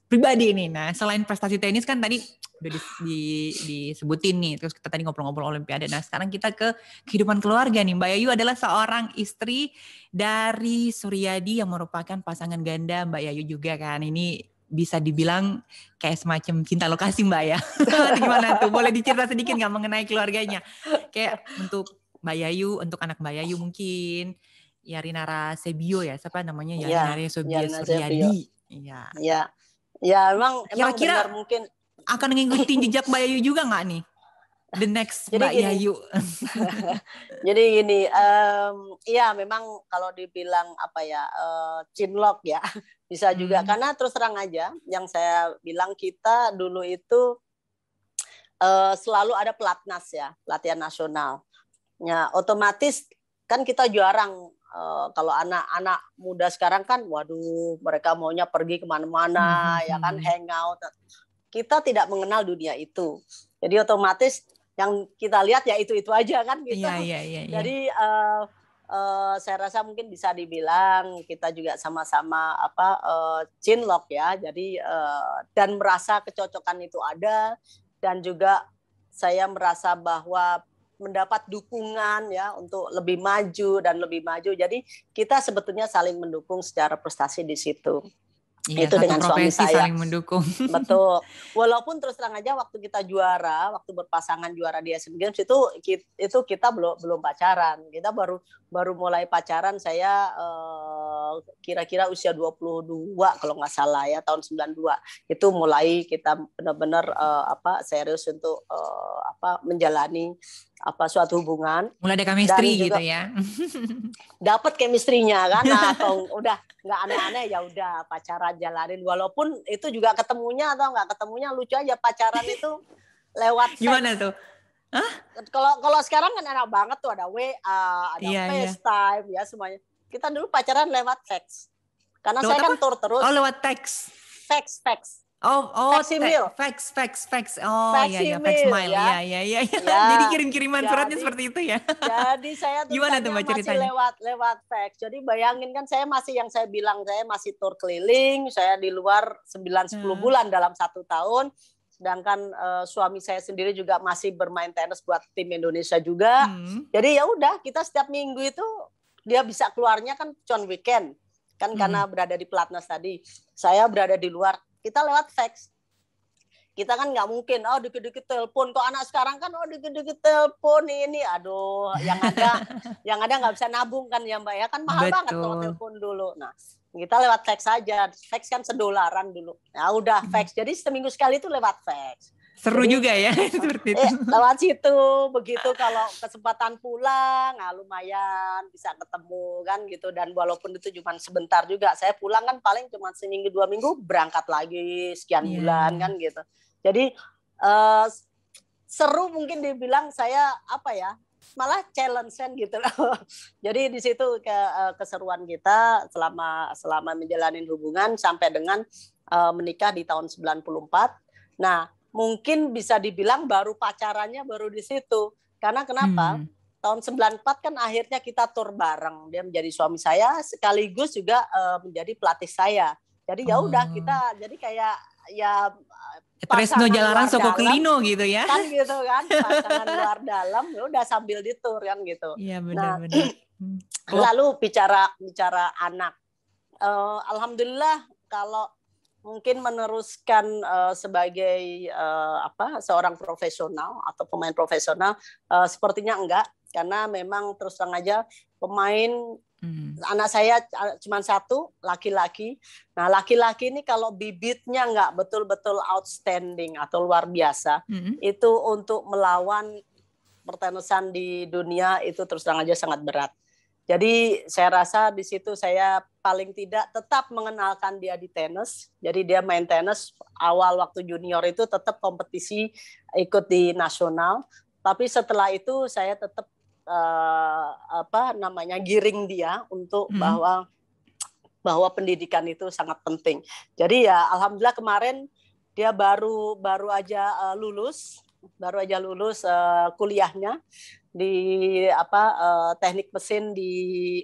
pribadi ini. Nah, selain prestasi tenis kan tadi udah disebutin nih, terus kita tadi ngobrol-ngobrol Olimpiade. Nah, sekarang kita ke kehidupan keluarga nih. Mbak Yayu adalah seorang istri dari Suryadi yang merupakan pasangan ganda Mbak Yayu juga kan. Ini bisa dibilang kayak semacam cinta lokasi Mbak ya. Gimana tuh? Boleh dicerita sedikit nggak mengenai keluarganya? Kayak untuk Mbak Yayu, untuk anak Mbak Yayu mungkin Yarinara Sebio ya, siapa namanya? Yarinara Sebio Suryadi. Iya. Ya, emang kira-kira benar mungkin akan ngikutin jejak Mbak Yayu juga nggak nih? The next jadi Mbak Yayu. Jadi gini, iya memang kalau dibilang apa ya, cinlok ya, bisa juga. Karena terus terang aja, yang saya bilang kita dulu itu selalu ada pelatnas ya, pelatihan nasional. Ya, otomatis kan kita jarang. Kalau anak-anak muda sekarang kan, waduh, mereka maunya pergi kemana-mana, ya kan, hangout. Kita tidak mengenal dunia itu. Jadi otomatis yang kita lihat ya itu aja kan gitu. Iya. Jadi saya rasa mungkin bisa dibilang kita juga sama-sama cinlok ya. Jadi dan merasa kecocokan itu ada, dan juga saya merasa bahwa mendapat dukungan ya untuk lebih maju dan lebih maju. Jadi kita sebetulnya saling mendukung secara prestasi di situ. Iya, itu dengan suami saya saling mendukung. Betul. Walaupun terus terang aja waktu kita juara, waktu berpasangan juara di Asian Games itu kita belum pacaran. Kita baru mulai pacaran, saya kira-kira usia 22 kalau nggak salah ya, tahun 92. Itu mulai kita benar-benar serius untuk menjalani suatu hubungan. Mulai ada chemistry gitu ya. Dapat chemistry-nya kan, atau udah nggak aneh-aneh ya udah pacaran jalanin, walaupun itu juga ketemunya atau nggak ketemunya lucu aja, pacaran itu lewat Gimana tuh? Kalau sekarang kan enak banget tuh, ada WA, ada FaceTime ya semuanya. Kita dulu pacaran lewat fax. Karena lewat saya kan tour terus. Oh, lewat teks. Fax. Fax. Oh, iya, Faxmail. Iya. Jadi kirim-kiriman suratnya seperti itu ya. Jadi saya gimana tuh Mbak ceritanya? Masih lewat fax. Jadi bayangin kan, saya masih, yang saya bilang, saya masih tour keliling, saya di luar 9-10 bulan dalam 1 tahun. Sedangkan suami saya sendiri juga masih bermain tenis buat tim Indonesia juga. Jadi ya udah, kita setiap minggu itu dia bisa keluarnya kan cuma weekend. Kan karena berada di pelatnas tadi. Saya berada di luar. Kita lewat fax. Kita kan nggak mungkin, dikit-dikit telepon. Kok anak sekarang kan, dikit-dikit telepon ini. Aduh, yang ada nggak bisa nabung kan ya Mbak ya. Kan mahal banget kalau telepon dulu. Nah, kita lewat fax saja. Fax kan $1 dulu. Ya udah fax. Jadi seminggu sekali itu lewat fax. Seru juga ya seperti itu. Lewat situ, begitu kalau kesempatan pulang, lumayan bisa ketemu kan gitu. Dan walaupun itu cuma sebentar juga, saya pulang kan paling cuma seminggu 2 minggu, berangkat lagi sekian bulan kan gitu. Jadi seru, mungkin dibilang saya malah challenge kan gitu. Jadi di situ keseruan kita selama menjalani hubungan sampai dengan menikah di tahun 94. Nah, mungkin bisa dibilang baru pacarannya baru di situ. Karena kenapa? Tahun 94 kan akhirnya kita tur bareng. Dia menjadi suami saya sekaligus juga menjadi pelatih saya. Jadi ya udah kita jadi kayak ya Tresno Jalaran Soko Kelino gitu ya. Kan gitu kan, pasangan luar dalam ya udah sambil ditur kan gitu. Iya benar. Lalu bicara anak. Alhamdulillah kalau mungkin meneruskan sebagai seorang profesional atau pemain profesional, sepertinya enggak, karena memang terus terang aja pemain anak saya cuma 1 laki-laki. Nah laki-laki ini kalau bibitnya enggak betul-betul outstanding atau luar biasa, itu untuk melawan pertenisan di dunia itu terus terang aja sangat berat. Jadi saya rasa di situ saya paling tidak tetap mengenalkan dia di tenis. Jadi dia main tenis awal waktu junior itu tetap kompetisi, ikut di nasional. Tapi setelah itu saya tetap giring dia untuk bahwa pendidikan itu sangat penting. Jadi ya alhamdulillah kemarin dia baru aja lulus kuliahnya di teknik mesin di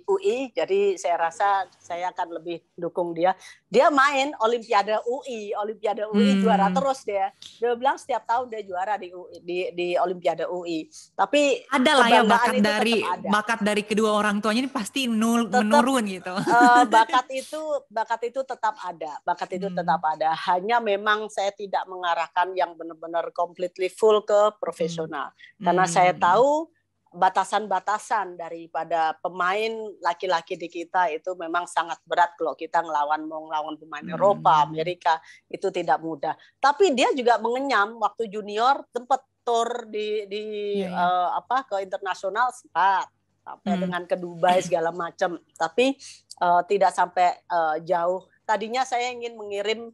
UI. Jadi saya rasa saya akan lebih dukung dia. Dia main Olimpiade UI juara terus dia. Dia bilang setiap tahun dia juara di Olimpiade UI. Tapi ada lah ya bakat dari kedua orang tuanya ini pasti menurun gitu. Bakat itu tetap ada. Hanya memang saya tidak mengarahkan yang benar-benar completely full ke profesional. Karena saya tahu batasan-batasan daripada pemain laki-laki di kita itu memang sangat berat. Kalau kita mau ngelawan pemain Eropa, Amerika, itu tidak mudah. Tapi dia juga mengenyam waktu junior, sempat tour ke internasional sempat sampai dengan ke Dubai segala macam. Tapi tidak sampai jauh. Tadinya saya ingin mengirim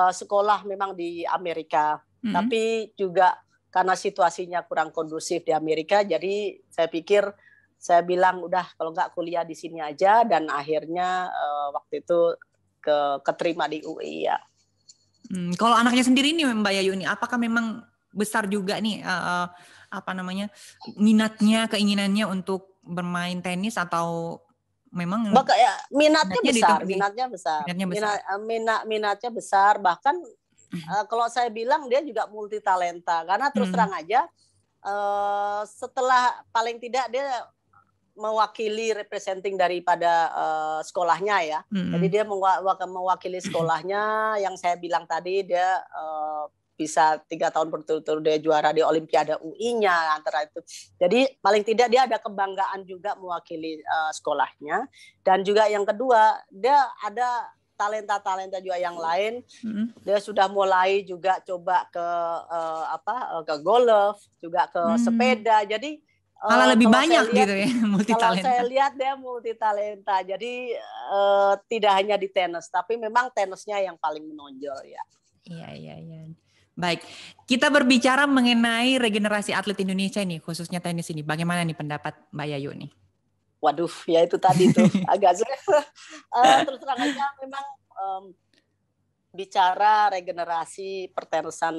sekolah memang di Amerika, tapi juga karena situasinya kurang kondusif di Amerika, jadi saya bilang udah kalau nggak kuliah di sini aja, dan akhirnya waktu itu keterima di UI ya. Kalau anaknya sendiri nih Mbak Yayu ini, apakah memang besar juga nih minatnya, keinginannya untuk bermain tenis, atau memang minatnya besar, bahkan kalau saya bilang dia juga multi talenta, karena terus terang aja setelah paling tidak dia mewakili representing daripada sekolahnya ya. Jadi dia mewakili sekolahnya, yang saya bilang tadi dia bisa 3 tahun berturut-turut dia juara di Olimpiade UI-nya antara itu. Jadi paling tidak dia ada kebanggaan juga mewakili sekolahnya. Dan juga yang kedua, dia ada talenta-talenta juga yang lain. Dia sudah mulai juga coba ke golf, juga ke sepeda. Jadi malah lebih kalau banyak saya lihat, gitu ya, multi kalau talenta. saya lihat dia multi talenta. Jadi tidak hanya di tenis, tapi memang tenisnya yang paling menonjol ya. Iya. Baik, kita berbicara mengenai regenerasi atlet Indonesia nih, khususnya tenis ini. Bagaimana nih pendapat Mbak Yayu nih? Waduh, ya itu tadi tuh agak terus terang aja memang bicara regenerasi pertenisan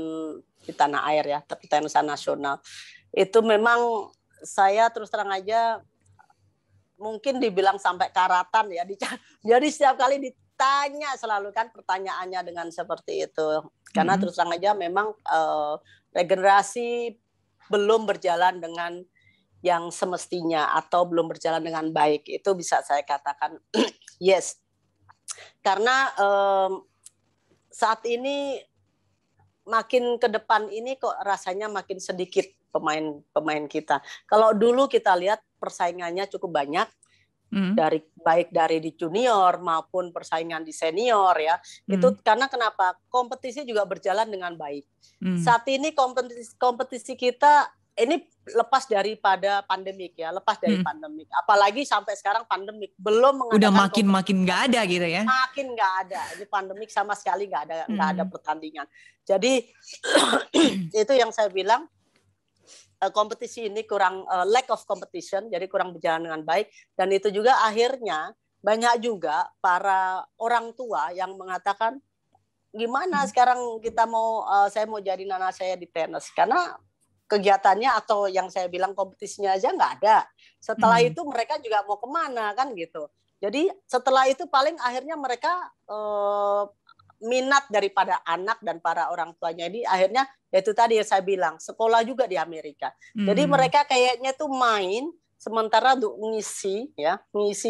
di tanah air ya, pertenisan nasional itu memang saya terus terang aja mungkin dibilang sampai karatan ya. Jadi setiap kali ditanya selalu kan pertanyaannya dengan seperti itu. Karena terus terang aja memang regenerasi belum berjalan dengan yang semestinya atau belum berjalan dengan baik. Itu bisa saya katakan yes. Karena saat ini makin ke depan ini kok rasanya makin sedikit pemain kita. Kalau dulu kita lihat persaingannya cukup banyak, baik dari di junior maupun persaingan di senior ya. Itu karena kenapa? Kompetisi juga berjalan dengan baik. Saat ini kompetisi kita ini lepas daripada pandemik ya, pandemik. Apalagi sampai sekarang pandemik belum mengadakan. Udah makin nggak ada gitu ya? Makin nggak ada. Ini pandemik sama sekali nggak ada pertandingan. Jadi itu yang saya bilang kompetisi ini kurang lack of competition, jadi kurang berjalan dengan baik. Dan itu juga akhirnya banyak juga para orang tua yang mengatakan gimana sekarang kita saya mau jadi anak saya di tenis karena kegiatannya atau yang saya bilang kompetisinya aja nggak ada. Setelah itu mereka juga mau kemana kan gitu. Jadi setelah itu paling akhirnya mereka minat daripada anak dan para orang tuanya ini akhirnya yaitu tadi yang saya bilang sekolah juga di Amerika. Jadi mereka kayaknya tuh main sementara untuk ngisi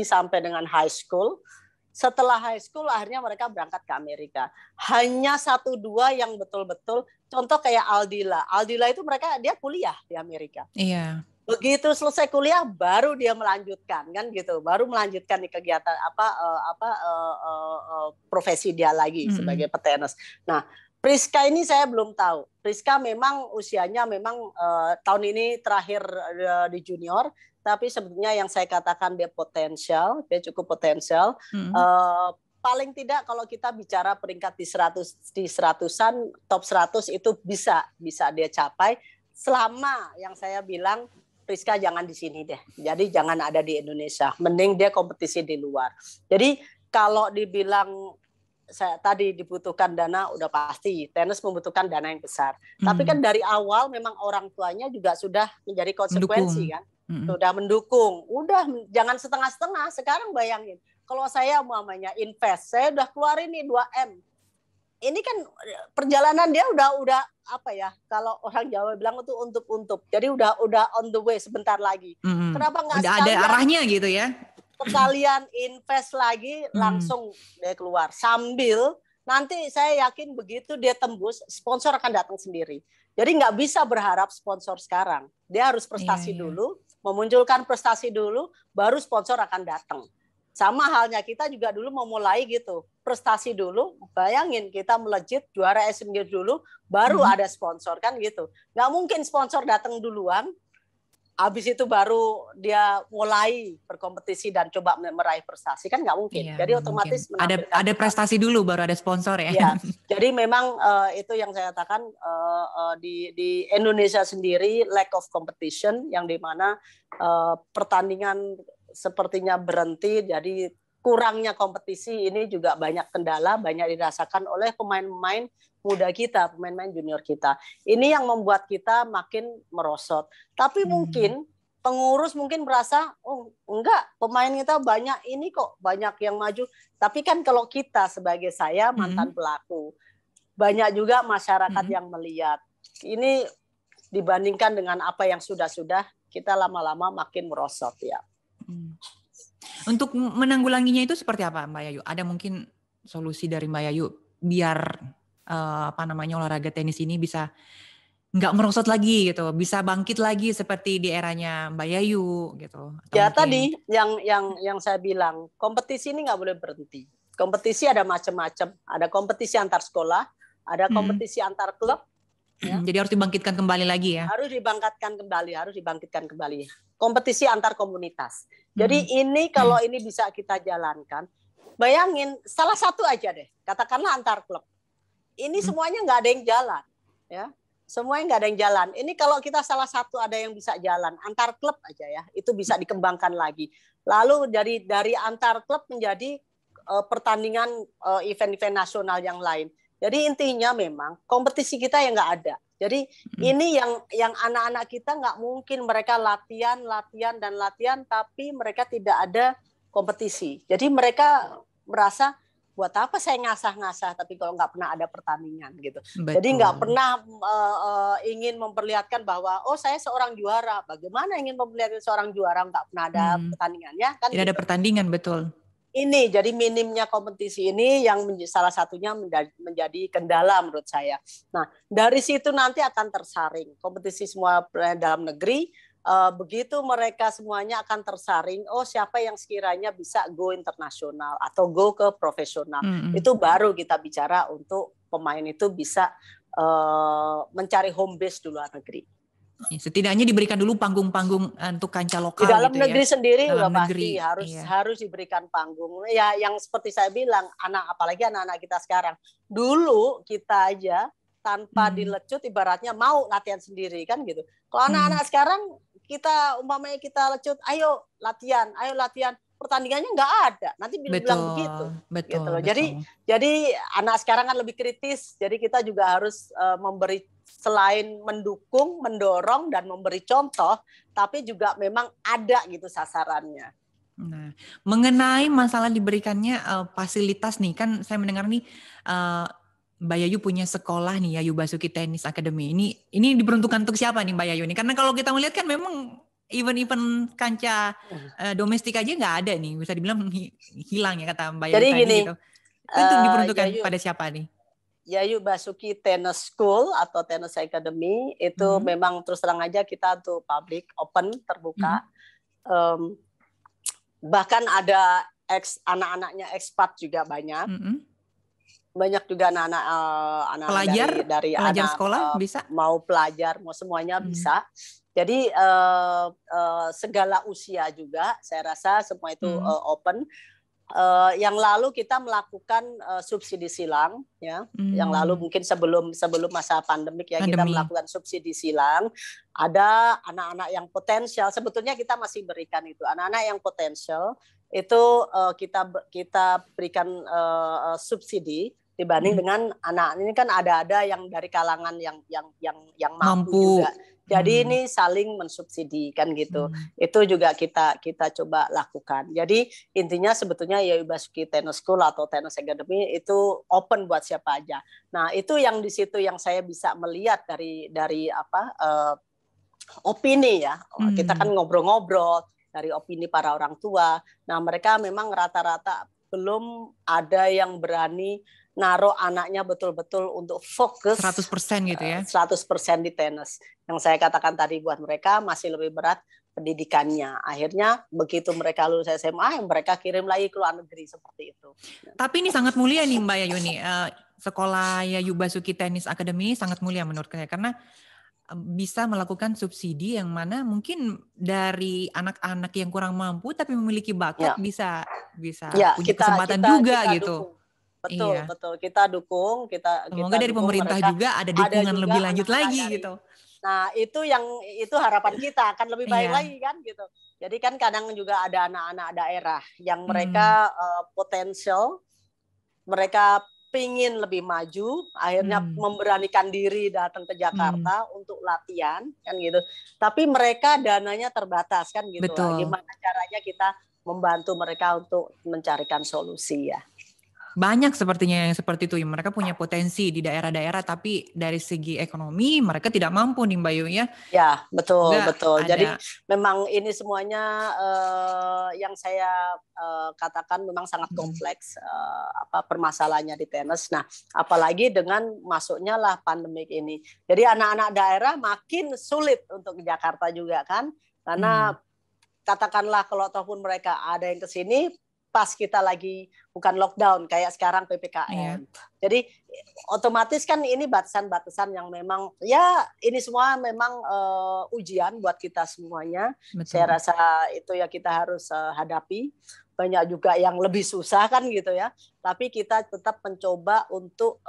sampai dengan high school. Setelah high school akhirnya mereka berangkat ke Amerika. Hanya 1-2 yang betul-betul contoh kayak Aldila. Aldila itu dia kuliah di Amerika. Iya. Begitu selesai kuliah baru dia melanjutkan kan gitu. Baru melanjutkan di kegiatan profesi dia lagi sebagai petenis. Nah, Priska ini saya belum tahu. Priska memang usianya memang tahun ini terakhir di junior. Tapi sebetulnya yang saya katakan dia potensial, dia cukup potensial. Paling tidak kalau kita bicara peringkat di 100-an, top 100 itu bisa dia capai. Selama yang saya bilang, Priska jangan di sini deh. Jadi jangan ada di Indonesia. Mending dia kompetisi di luar. Jadi kalau dibilang tadi dibutuhkan dana, udah pasti. Tenis membutuhkan dana yang besar. Tapi kan dari awal memang orang tuanya juga sudah menjadi konsekuensi kan. Sudah mendukung, udah jangan setengah-setengah. Sekarang bayangin, kalau saya umpamanya invest, saya udah keluarin nih 2M. Ini kan perjalanan dia udah apa ya? Kalau orang Jawa bilang itu untuk. Jadi udah on the way sebentar lagi. Kenapa nggak udah ada arahnya gitu ya? Sekalian invest lagi langsung dia keluar. Sambil nanti saya yakin begitu dia tembus, sponsor akan datang sendiri. Jadi nggak bisa berharap sponsor sekarang. Dia harus prestasi dulu. Memunculkan prestasi dulu, baru sponsor akan datang. Sama halnya kita juga dulu mau mulai gitu, prestasi dulu, bayangin kita melejit juara Asian Games dulu, baru ada sponsor kan gitu. Nggak mungkin sponsor datang duluan, habis itu baru dia mulai berkompetisi dan coba meraih prestasi kan nggak mungkin. Iya, jadi otomatis ada prestasi dulu baru ada sponsor ya. Ya jadi memang itu yang saya katakan di Indonesia sendiri lack of competition yang dimana pertandingan sepertinya berhenti. Jadi kurangnya kompetisi ini juga banyak kendala, banyak dirasakan oleh pemain-pemain muda kita, pemain-pemain junior kita. Ini yang membuat kita makin merosot. Tapi mungkin pengurus mungkin merasa, oh enggak, pemain kita banyak ini kok, banyak yang maju. Tapi kan kalau kita sebagai saya mantan pelaku, banyak juga masyarakat yang melihat. Ini dibandingkan dengan apa yang sudah-sudah, kita lama-lama makin merosot ya. Untuk menanggulanginya itu seperti apa Mbak Yayu? Ada mungkin solusi dari Mbak Yayu biar olahraga tenis ini bisa nggak merosot lagi gitu, bisa bangkit lagi seperti di eranya Mbak Yayu gitu. Ya mungkin... tadi yang saya bilang kompetisi ini nggak boleh berhenti. Kompetisi ada macam-macam. Ada kompetisi antar sekolah, ada kompetisi antar klub. Ya. Jadi harus dibangkitkan kembali lagi ya? Harus dibangkitkan kembali. Kompetisi antar komunitas. Jadi ini kalau ini bisa kita jalankan, bayangin salah satu aja deh, katakanlah antar klub. Ini semuanya nggak ada yang jalan, ya. Semuanya nggak ada yang jalan. Ini kalau kita salah satu ada yang bisa jalan, antar klub aja ya, itu bisa dikembangkan lagi. Lalu dari antar klub menjadi pertandingan event-event nasional yang lain. Jadi intinya memang kompetisi kita yang nggak ada. Jadi ini yang anak-anak kita nggak mungkin mereka latihan, tapi mereka tidak ada kompetisi. Jadi mereka merasa buat apa saya ngasah-ngasah tapi kalau nggak pernah ada pertandingan gitu. Betul. Jadi nggak pernah ingin memperlihatkan bahwa saya seorang juara. Bagaimana ingin memperlihatkan seorang juara nggak pernah ada pertandingannya kan? Tidak ada pertandingan, betul. Ini jadi minimnya kompetisi ini yang salah satunya menjadi kendala menurut saya. Nah, dari situ nanti akan tersaring kompetisi semua dalam negeri. Begitu mereka semuanya akan tersaring, siapa yang sekiranya bisa go internasional atau go ke profesional. Itu baru kita bicara untuk pemain itu bisa mencari home base di luar negeri. Setidaknya diberikan dulu panggung-panggung untuk kancah lokal. Di dalam gitu negeri ya. sendiri dalam udah negeri, pasti harus diberikan panggung. Ya, yang seperti saya bilang, apalagi anak-anak kita sekarang. Dulu kita aja tanpa dilecut, ibaratnya mau latihan sendiri kan gitu. Kalau anak-anak sekarang kita umpamanya kita lecut, ayo latihan. Pertandingannya nggak ada. Nanti bilang begitu. Betul, gitu loh. betul. Jadi anak sekarang kan lebih kritis. Jadi kita juga harus memberi, selain mendukung, mendorong dan memberi contoh, tapi juga memang ada gitu sasarannya. Nah, mengenai masalah diberikannya fasilitas nih, kan saya mendengar nih Mbak Yayu punya sekolah nih, Yayu Basuki Tennis Academy. Ini diperuntukkan untuk siapa nih Mbak Yayu ini? Karena kalau kita melihat kan memang event-event kancah domestik aja nggak ada nih, bisa dibilang hilang ya kata Mbak Yayu. Jadi tadi gini, gitu. Itu diperuntukkan pada siapa nih? Yayu Basuki Tennis School atau Tennis Academy itu memang terus terang aja kita untuk public, open, terbuka. Bahkan ada anak-anaknya ekspat juga banyak. Banyak juga anak-anak dari pelajar anak sekolah bisa, mau pelajar, mau semuanya bisa. Jadi segala usia juga, saya rasa semua itu open. Yang lalu kita melakukan subsidi silang, ya. Yang lalu mungkin sebelum masa pandemik ya kita melakukan subsidi silang. Ada anak-anak yang potensial, sebetulnya kita masih berikan itu. Anak-anak yang potensial itu kita berikan subsidi dibanding dengan anak ini kan ada yang dari kalangan yang mampu juga. Jadi ini saling mensubsidi kan gitu. Itu juga kita coba lakukan. Jadi intinya sebetulnya Yayu Basuki Tennis School atau Tennis Academy itu open buat siapa aja. Nah, itu yang di situ yang saya bisa melihat dari opini ya. Kita kan ngobrol-ngobrol dari opini para orang tua. Nah, mereka memang rata-rata belum ada yang berani naruh anaknya betul-betul untuk fokus 100% gitu ya. 100% di tenis. Yang saya katakan tadi buat mereka masih lebih berat pendidikannya. Akhirnya begitu mereka lulus SMA, mereka kirim lagi ke luar negeri seperti itu. Tapi ini sangat mulia nih Mbak Yayu nih. Sekolah Yayu Basuki Tennis Academy sangat mulia menurut saya karena bisa melakukan subsidi yang mana mungkin dari anak-anak yang kurang mampu tapi memiliki bakat bisa punya kesempatan juga gitu. Dukung. Betul. Kita dukung. Semoga dari pemerintah mereka, juga ada dukungan lebih lanjut lagi gitu. Nah itu harapan kita akan lebih baik lagi kan gitu. Jadi kan kadang juga ada anak-anak daerah yang mereka potensial, mereka pingin lebih maju, akhirnya memberanikan diri datang ke Jakarta untuk latihan kan gitu. Tapi mereka dananya terbatas kan gitu. Betul. Gimana caranya kita membantu mereka untuk mencarikan solusi ya. Banyak sepertinya yang seperti itu. Mereka punya potensi di daerah-daerah tapi dari segi ekonomi mereka tidak mampu nih Mbak Yu ya. Ya, betul. Jadi memang ini semuanya yang saya katakan memang sangat kompleks permasalahannya di tenis. Nah, apalagi dengan masuknya lah pandemik ini. Jadi anak-anak daerah makin sulit untuk ke Jakarta juga kan. Karena katakanlah kalau ataupun mereka ada yang ke sini pas kita lagi bukan lockdown kayak sekarang PPKM. Jadi otomatis kan ini batasan-batasan yang memang ya ini semua memang ujian buat kita semuanya. Betul. Saya rasa itu ya kita harus hadapi. Banyak juga yang lebih susah kan gitu ya. Tapi kita tetap mencoba untuk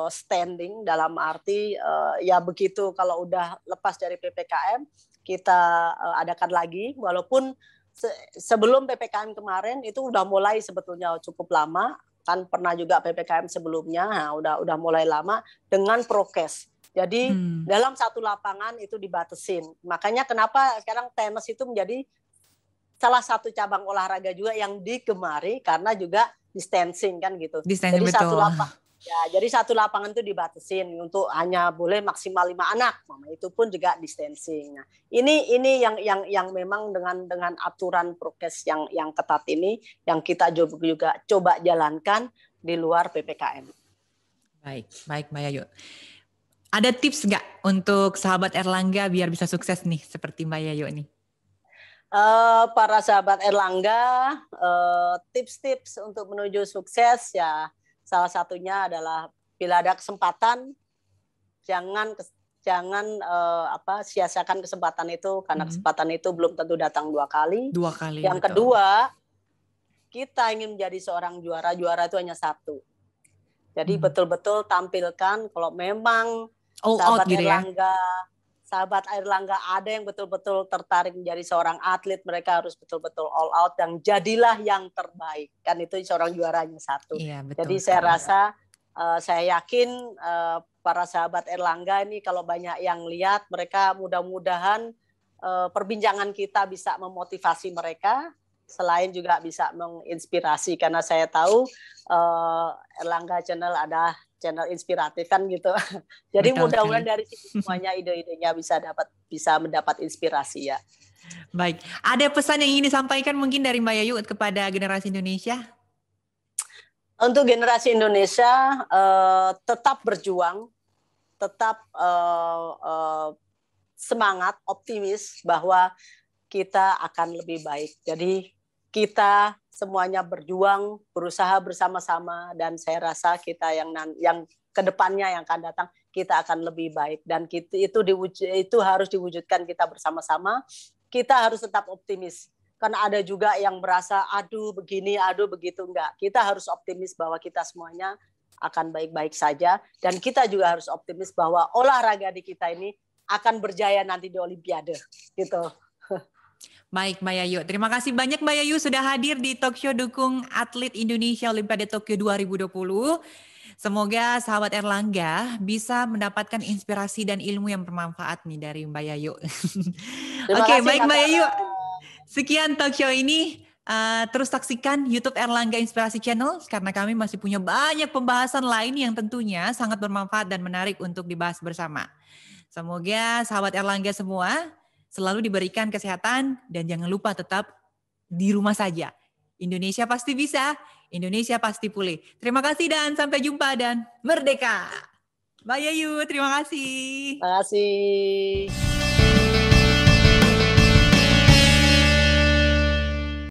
standing dalam arti ya begitu kalau udah lepas dari PPKM kita adakan lagi walaupun sebelum PPKM kemarin itu udah mulai sebetulnya cukup lama kan pernah juga PPKM sebelumnya, nah, udah mulai lama dengan prokes. Jadi dalam satu lapangan itu dibatasin. Makanya kenapa sekarang tenis itu menjadi salah satu cabang olahraga juga yang digemari karena juga distancing kan gitu. Jadi satu lapangan itu dibatasin untuk hanya boleh maksimal 5 anak. Itu pun juga distancing. Nah, ini yang memang dengan aturan prokes yang ketat ini yang kita juga coba jalankan di luar PPKM. Baik Mbak Yayu. Ada tips nggak untuk sahabat Erlangga biar bisa sukses nih seperti Mbak Yayu nih? Para sahabat Erlangga, tips-tips untuk menuju sukses ya salah satunya adalah bila ada kesempatan jangan sia-siakan kesempatan itu karena kesempatan itu belum tentu datang dua kali. Yang kedua, kita ingin menjadi seorang juara itu hanya satu. Jadi betul-betul tampilkan kalau memang sahabat Erlangga ada yang betul-betul tertarik menjadi seorang atlet, mereka harus betul-betul all out dan jadilah yang terbaik. Kan itu seorang juaranya satu. Iya, betul. Jadi saya rasa, saya yakin para sahabat Erlangga ini kalau banyak yang lihat, mereka mudah-mudahan perbincangan kita bisa memotivasi mereka, selain juga bisa menginspirasi. Karena saya tahu Erlangga Channel ada channel inspiratif kan gitu. Jadi mudah-mudahan dari situ semuanya ide-idenya bisa mendapat inspirasi ya. Baik, ada pesan yang ingin disampaikan mungkin dari Mbak Yayu kepada generasi Indonesia? Untuk generasi Indonesia tetap berjuang, tetap semangat, optimis bahwa kita akan lebih baik. Jadi kita semuanya berjuang, berusaha bersama-sama dan saya rasa kita yang kedepannya yang akan datang kita akan lebih baik dan itu harus diwujudkan kita bersama-sama. Kita harus tetap optimis karena ada juga yang merasa aduh begini, aduh begitu, enggak. Kita harus optimis bahwa kita semuanya akan baik-baik saja dan kita juga harus optimis bahwa olahraga di kita ini akan berjaya nanti di Olimpiade gitu. Baik Mbak Yayu, terima kasih banyak Mbak Yayu sudah hadir di talk show dukung atlet Indonesia Olimpiade Tokyo 2020. Semoga sahabat Erlangga bisa mendapatkan inspirasi dan ilmu yang bermanfaat nih dari Mbak Yayu. Oke, baik Mbak Yayu. Sekian talk show ini. Terus saksikan YouTube Erlangga Inspirasi Channel karena kami masih punya banyak pembahasan lain yang tentunya sangat bermanfaat dan menarik untuk dibahas bersama. Semoga sahabat Erlangga semua selalu diberikan kesehatan dan jangan lupa tetap di rumah saja. Indonesia pasti bisa, Indonesia pasti pulih. Terima kasih dan sampai jumpa dan merdeka. Mbak Yayu, terima kasih. Terima kasih.